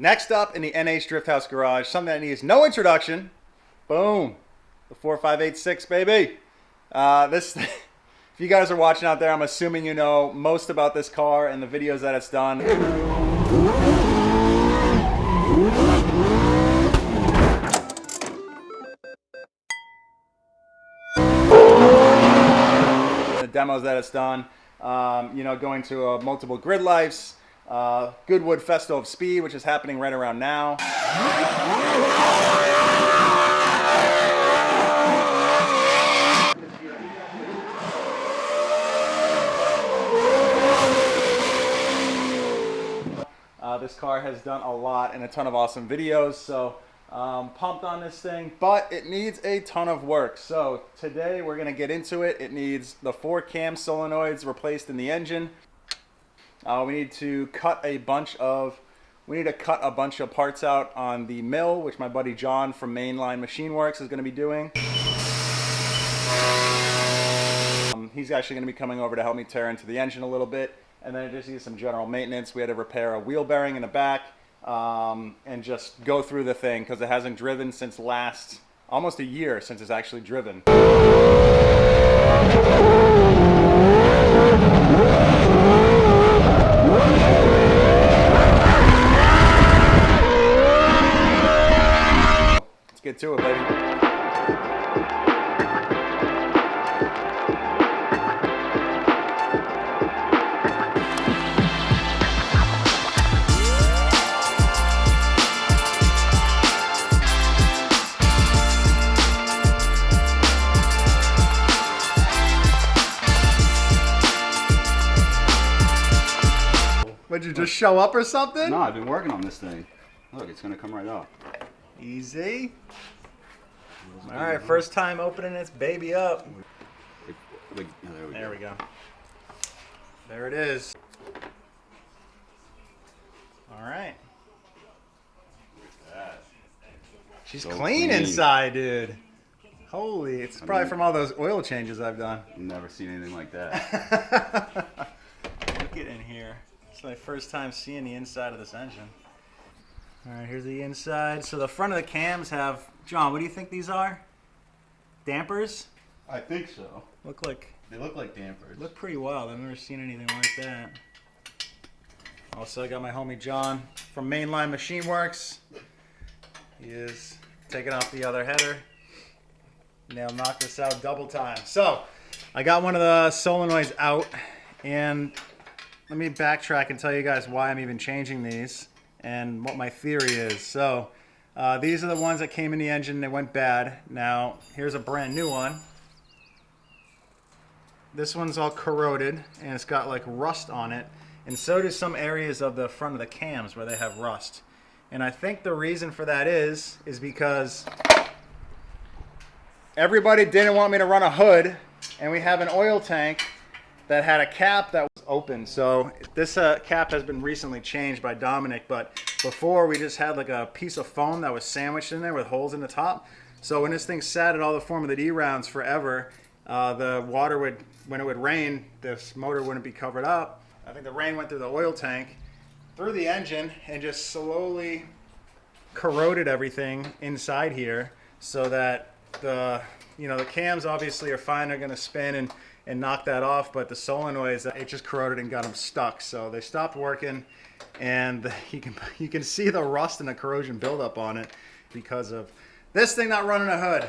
Next up in the NH Drift House garage, something that needs no introduction. Boom. The 4586, baby. This, if you guys are watching out there, I'm assuming you know most about this car and the videos that it's done. The demos that it's done, you know, going to multiple grid lives. Goodwood Festo of Speed, which is happening right around now. This car has done a lot and a ton of awesome videos, so pumped on this thing, but it needs a ton of work. So today we're going to get into it. It needs the 4 cam solenoids replaced in the engine. We need to cut a bunch of parts out on the mill, which my buddy John from Mainline Machine Works is going to be doing. He's actually going to be coming over to help me tear into the engine a little bit, and then it just needs some general maintenance. We had to repair a wheel bearing in the back and just go through the thing because it hasn't driven since almost a year since it's actually driven. Let's get to it, baby. Would you just show up or something? No, I've been working on this thing. Look, it's gonna come right off. Easy. All right, first time opening this baby up. There we go. There it is. All right. She's so clean inside, dude. Holy, it's probably from all those oil changes I've done. Never seen anything like that. Look at in here. It's my first time seeing the inside of this engine. All right, here's the inside. So the front of the cams have, John, what do you think these are? Dampers? I think so. They look like dampers. Look pretty wild. I've never seen anything like that. Also, I got my homie John from Mainline Machine Works. He is taking off the other header. Now knock this out double time. So I got one of the solenoids out, and let me backtrack and tell you guys why I'm even changing these and what my theory is. So these are the ones that came in the engine. They went bad. Now here's a brand new one. This one's all corroded and it's got like rust on it, and so do some areas of the front of the cams where they have rust. And I think the reason for that is because everybody didn't want me to run a hood, and we have an oil tank that had a cap that was open. So this cap has been recently changed by Dominic, but before we just had like a piece of foam that was sandwiched in there with holes in the top. So when this thing sat at all the Formula D rounds forever, the water would, when it would rain, this motor wouldn't be covered up. I think the rain went through the oil tank, through the engine, and just slowly corroded everything inside here, so that the cams obviously are fine. They're going to spin and knock that off, but the solenoids, it just corroded and got them stuck. So they stopped working, and you can see the rust and the corrosion buildup on it because of this thing not running a hood.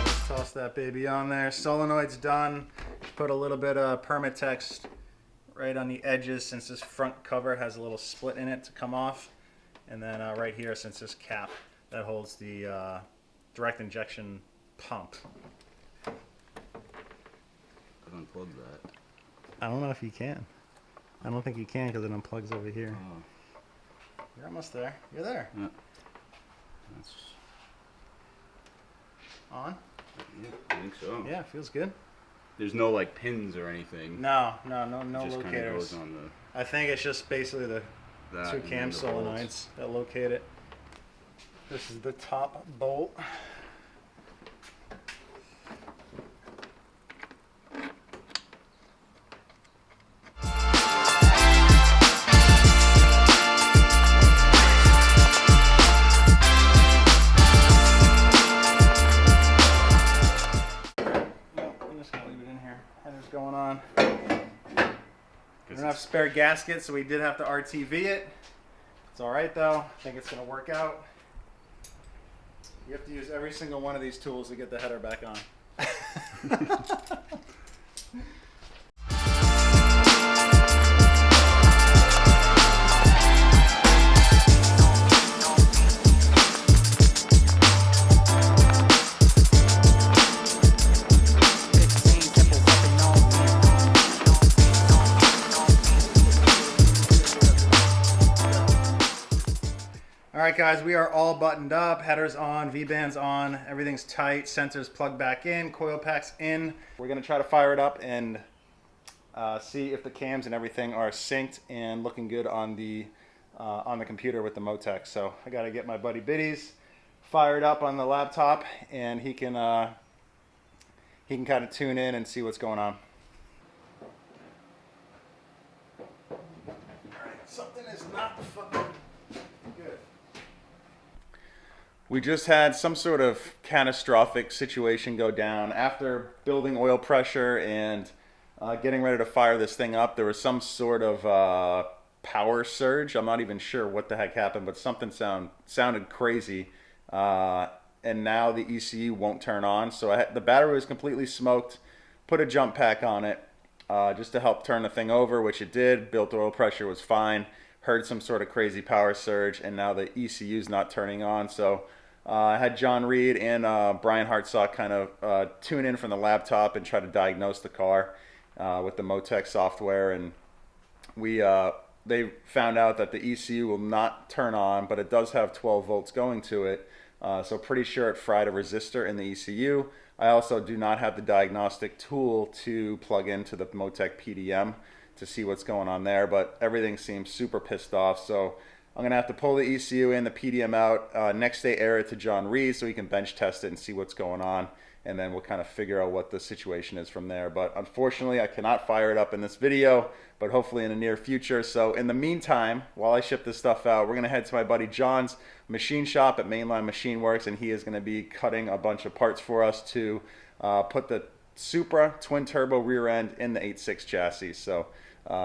Let's toss that baby on there. Solenoid's done. Put a little bit of Permatex right on the edges, since this front cover has a little split in it to come off, and then right here, since this cap that holds the direct injection pump. Unplug that. I don't know if you can. I don't think you can because it unplugs over here. Oh. You're almost there. You're there. Yeah. That's on. Yeah, I think so. Yeah, feels good. There's no like pins or anything. No just locators. Goes on the... I think it's just basically the 2 cam solenoids that locate it. This is the top bolt. enough spare gaskets, so we did have to RTV it. It's all right though. I think it's gonna work out. You have to use every single one of these tools to get the header back on. All right, guys, we are all buttoned up. Headers on, V-bands on, everything's tight. Sensors plugged back in, coil packs in. We're gonna try to fire it up and see if the cams and everything are synced and looking good on the computer with the Motec. So I gotta get my buddy Biddies fired up on the laptop, and he can kind of tune in and see what's going on. All right, something is not fucking good. We just had some sort of catastrophic situation go down. After building oil pressure and getting ready to fire this thing up, there was some sort of power surge. I'm not even sure what the heck happened, but something sounded crazy. And now the ECU won't turn on. So the battery was completely smoked. Put a jump pack on it just to help turn the thing over, which it did. Built oil pressure was fine. Heard some sort of crazy power surge, and now the ECU is not turning on. So I had John Reed and Brian Hartsock kind of tune in from the laptop and try to diagnose the car with the Motec software, and they found out that the ECU will not turn on, but it does have 12 volts going to it. So pretty sure it fried a resistor in the ECU. I also do not have the diagnostic tool to plug into the Motec PDM to see what's going on there, but everything seems super pissed off. So I'm going to have to pull the ECU and the PDM out, next day air it to John Reed so he can bench test it and see what's going on, and then we'll kind of figure out what the situation is from there. But unfortunately, I cannot fire it up in this video, but hopefully in the near future. So in the meantime, while I ship this stuff out, we're going to head to my buddy John's machine shop at Mainline Machine Works, and he is going to be cutting a bunch of parts for us to put the Supra twin turbo rear end in the 8.6 chassis. So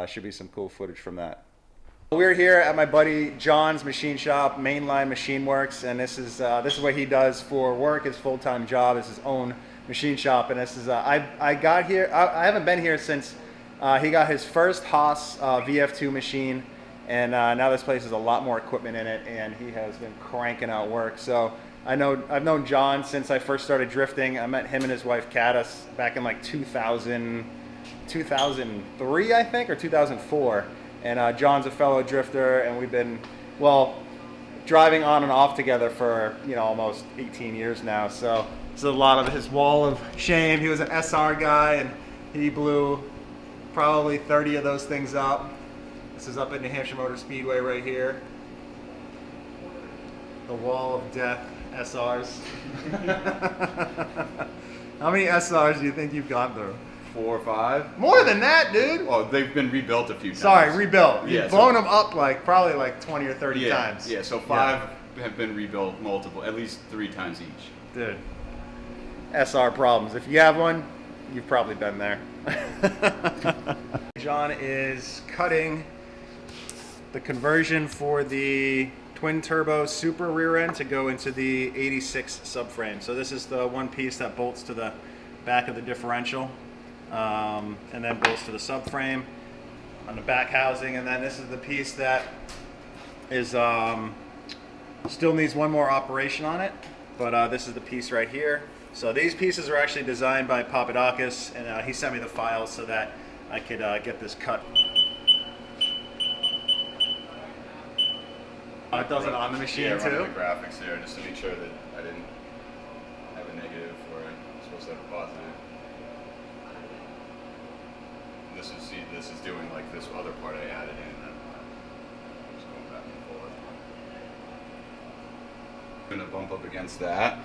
should be some cool footage from that. We're here at my buddy John's machine shop, Mainline Machine Works, and this is what he does for work. His full-time job is his own machine shop, and this is I got here. I haven't been here since he got his first Haas VF2 machine, and now this place has a lot more equipment in it, and he has been cranking out work. So I've known John since I first started drifting. I met him and his wife Caddis back in like 2003, I think, or 2004. And John's a fellow drifter, and we've been, well, driving on and off together for, almost 18 years now. So it's a lot of his wall of shame. He was an SR guy, and he blew probably 30 of those things up. This is up at New Hampshire Motor Speedway right here. The wall of death, SRs. How many SRs do you think you've gone through? 4 or 5. More than that, dude. Oh, they've been rebuilt a few times. Sorry, rebuilt. Yeah, You've blown them up probably 20 or 30 times. Yeah, so 5 have been rebuilt at least 3 times each. Dude. SR problems. If you have one, you've probably been there. John is cutting the conversion for the twin turbo Supra rear end to go into the 86 subframe. So this is the one piece that bolts to the back of the differential. And then bolts to the subframe on the back housing, and then this is the piece that is still needs one more operation on it, but this is the piece right here. So these pieces are actually designed by Papadakis, and he sent me the files so that I could get this cut. It does it on the machine too? Yeah, running the graphics there just to make sure that I didn't have a negative where I'm supposed to have a positive. This is doing like this other part I added in, and I'm just going back and forth. I'm gonna bump up against that.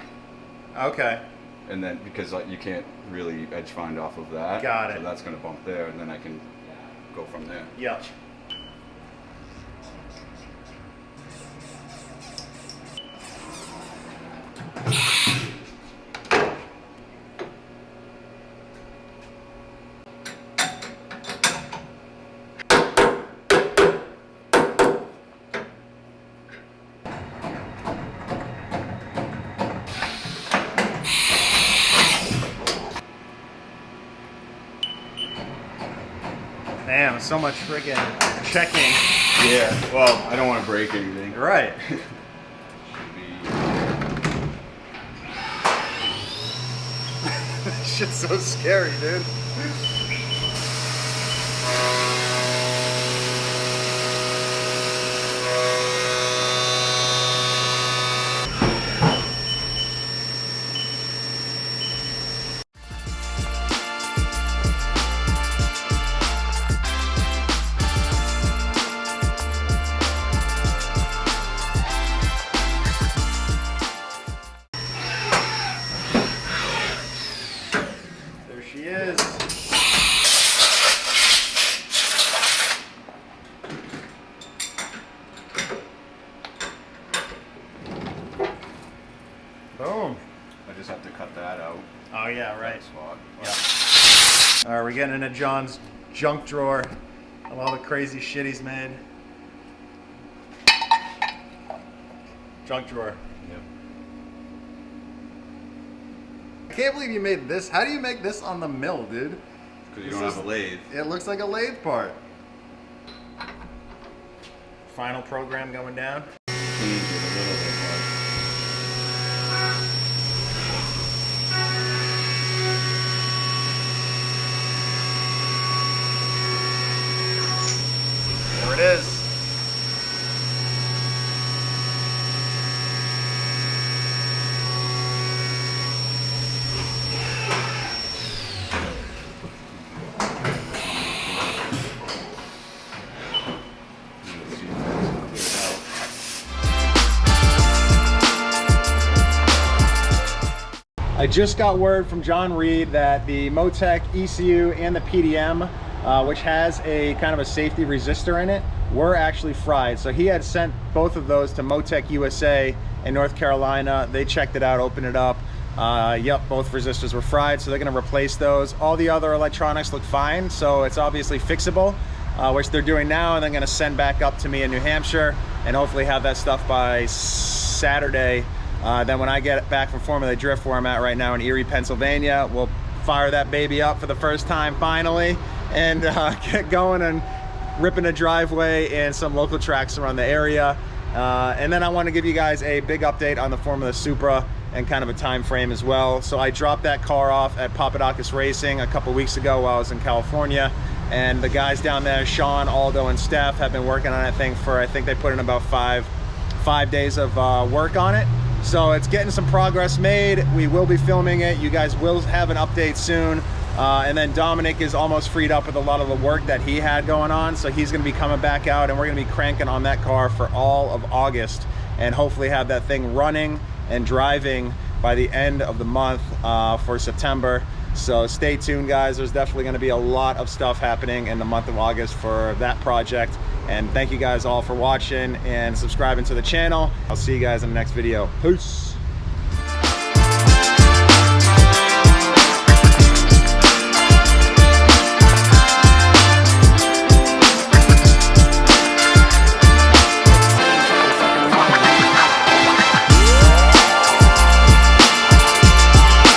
Okay. And then because you can't really edge find off of that. Got it. So that's gonna bump there, and then I can go from there. Yep. Damn, so much friggin' checking. Yeah, well, I don't want to break anything. Right. Should be... This shit's so scary, dude. She is. Boom. I just have to cut that out. Oh yeah, right. That spot. Yeah. All right, we're getting into John's junk drawer of all the crazy shit he's made. Junk drawer. Yep. I can't believe you made this. How do you make this on the mill, dude? Because you don't have a lathe. It looks like a lathe part. Final program going down. Change it a little bit more. There it is. I just got word from John Reed that the Motec ECU and the PDM, which has a kind of a safety resistor in it, were actually fried. So he had sent both of those to Motec USA in North Carolina. They checked it out, opened it up. Yep, both resistors were fried, so they're gonna replace those. All the other electronics look fine, so it's obviously fixable, which they're doing now, and they're gonna send back up to me in New Hampshire and hopefully have that stuff by Saturday. Then when I get back from Formula Drift, where I'm at right now in Erie, Pennsylvania, we'll fire that baby up for the first time finally and get going and ripping a driveway and some local tracks around the area. And then I want to give you guys a big update on the Formula Supra and kind of a time frame as well. So I dropped that car off at Papadakis Racing a couple weeks ago while I was in California, and the guys down there, Sean, Aldo, and Steph, have been working on that thing for, I think they put in about five days of work on it. So it's getting some progress made. We will be filming it. You guys will have an update soon. And then Dominic is almost freed up with a lot of the work that he had going on. So he's gonna be coming back out, and we're gonna be cranking on that car for all of August and hopefully have that thing running and driving by the end of the month for September. So stay tuned, guys. There's definitely gonna be a lot of stuff happening in the month of August for that project. And thank you guys all for watching and subscribing to the channel. I'll see you guys in the next video. Peace.